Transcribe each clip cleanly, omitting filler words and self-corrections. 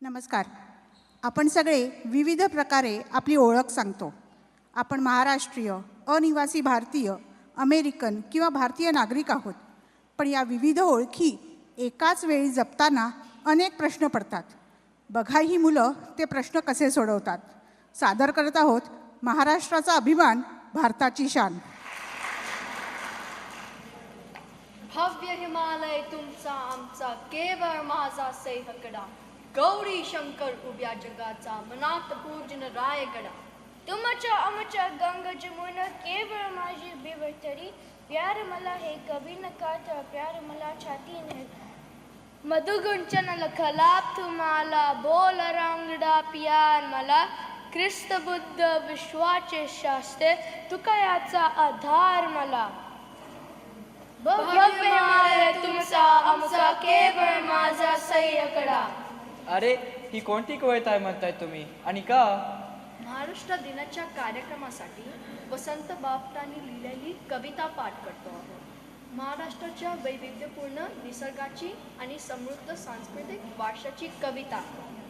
नमस्कार. आपण सगळे विविध प्रकारे आपली ओळख सांगतो. आपण महाराष्ट्रीय, अनिवासी भारतीय, अमेरिकन किंवा भारतीय नागरिक आहोत. पण या विविध ओळखी एकाच वेळी जपताना अनेक प्रश्न पडतात. बघा ही मुलं ते प्रश्न कसे सोडवतात. सादर करत आहोत महाराष्ट्राचा अभिमान, भारताची शान. भव्य हिमालय तुमचा आमचा, केवळ माझा सैहकडा. गौरी शंकर उभ्या जगाचा, मनात पूजन रायगडा. तुमच्या आमच्या गंगा जमुना, केवळ माझी बिवतरी. प्यार मला हे कभी न काता, प्यार मला छाती ने. मधुगुंचन लखलाप तुम्हाला, बोल रांगडा प्यार मला. ख्रिस्त बुद्ध विश्वाचे शास्त्रे, तुका याचा आधार मला. भव्य हिमालय तुमचा आमचा, केवळ माझा सैयकडा. अरे, ही कोणती कविता आहे म्हणताय तुम्ही, आणि का? महाराष्ट्र दिनाच्या कार्यक्रमासाठी वसंत बापटांनी लिहिलेली कविता पाठ करतो आहोत. महाराष्ट्राच्या वैविध्यपूर्ण निसर्गाची आणि समृद्ध सांस्कृतिक वारशाची कविता.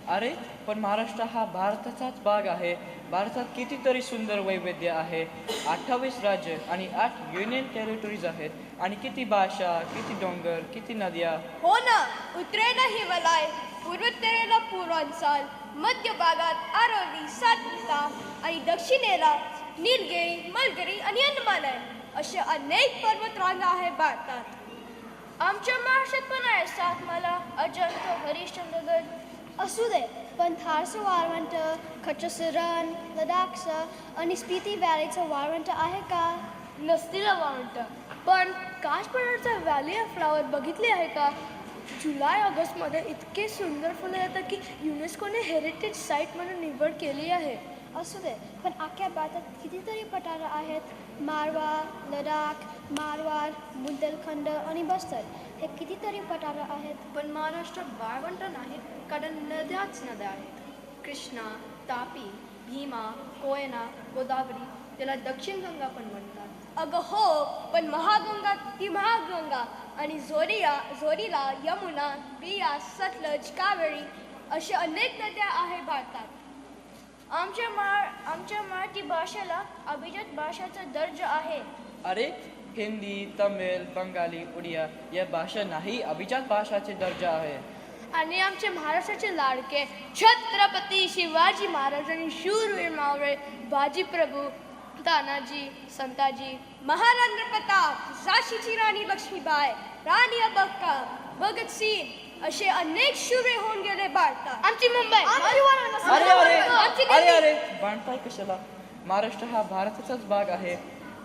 अरे, पण महाराष्ट्र हा भारताचाच भाग आहे. भारतात कितीतरी सुंदर वैविध्य आहे. 28 राज्य आणि 8 युनियन टेरिटरीज आहेत. आणि किती भाषा, किती डोंगर, किती नद्या. हो ना, उत्तरेला हिमालय, पूर्वोत्तरेला पूर्वांचल, मध्य भागात अरवली, सातपुडा आणि दक्षिणेला नीलगिरी, मलगिरी आणि अंदमान आहे. असे अनेक पर्वतरांगा आहेत भारतात. आमच्या महाराष्ट्रात पण आहे सातमाला, अजंता, हरिश्चंद्रगड. असू दे, पण थारचं वाळवंट, कच्छचं रण, लडाखचं आणि स्पिती व्हॅलीचं वाळवंट आहे का? नसतील वाळवंट, पण काश्मीरचा व्हॅली ऑफ फ्लॉवर बघितले आहे का? जुलै ऑगस्टमध्ये इतके सुंदर फुलं येतात की युनेस्कोने हेरिटेज साईट म्हणून निवड केली आहे. असू दे, पण अख्ख्या भारतात कितीतरी पठारं आहेत. मारवा, लडाख, मारवाड, बुंदेलखंड आणि बस्तर हे कितीतरी पठारं आहेत. पण महाराष्ट्रात वाळवंट नाहीत, कारण नद्याच नद्या आहेत. कृष्णा, तापी, भीमा, कोयना, गोदावरी, त्याला दक्षिण गंगा पण म्हणतात. अगं हो, पण महागंगा ती महागंगा आणि जोरीला यमुना, बियास, सतलज, कावेरी अशा अनेक नद्या आहेत भारतात. आमच्या मराठी भाषेला अभिजात भाषेचा दर्जा आहे. अरे, हिंदी, तमिळ, बंगाली, उडिया या भाषा नाही, अभिजात भाषाचे दर्जा आहे. आणि आमचे महाराष्ट्राचे लाडके छत्रपती शिवाजी महाराज आणि शूरवीर मावळे बाजीप्रभू, तानाजी, संताजी, महाराष्ट्र प्रताप, झाशीची राणी लक्ष्मीबाई, राणी अब्बक्का, भगतसिंग असे अनेक शूरवीर होऊन गेले भारतात. आमची मुंबई, अरे, बांधताय कशाला? महाराष्ट्र हा भारताचाच भाग आहे.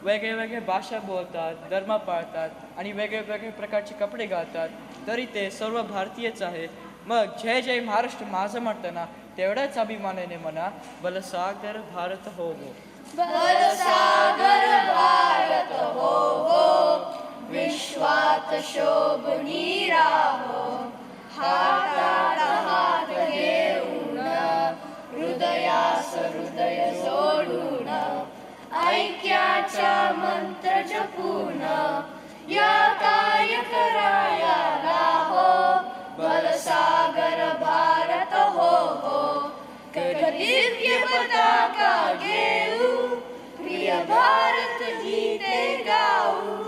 वेगळे वेगळे भाषा बोलतात, धर्म पाळतात आणि वेगळे वेगळे प्रकारचे कपडे घालतात, तरी ते सर्व भारतीयच आहे. मग जय जय महाराष्ट्र माझं म्हणताना तेवढ्याच अभिमानाने म्हणा, बलसागर भारत हो हो. बलसागर भारत हो हो, विश्वात शोभनी राहो. हातात हात घेऊन, हृदयास हृदय जोडून, ऐक्याचा मंत्र जपून, या काय करायला हो. बलसागर भारत हो हो, दिव्य पताका घेऊ, प्रिय भारत गीते गाऊ.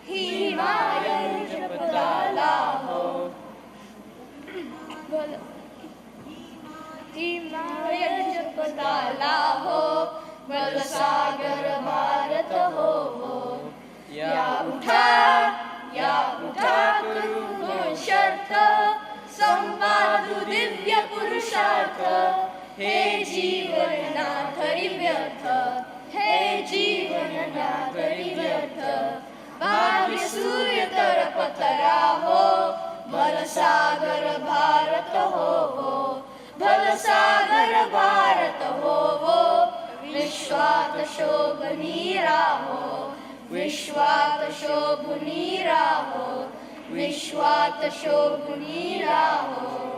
हिमालय जपताला हो, हिमालय जपताला हो. बलसागर भारत हो हो. या उठा करू शर्थ, संपादू दिव्य पुरुषार्थ. हे जीवन ना धरी व्यर्थ, हे जीवन ना धरी व्यर्थ. भाग्य सूर्य तरपतरा हो, बलसागर भारत हो हो. बलसागर भारत हो हो, विश्वात शोभनी राहो. विश्वात शोभनी राहो, विश्वात शोभनी राहो.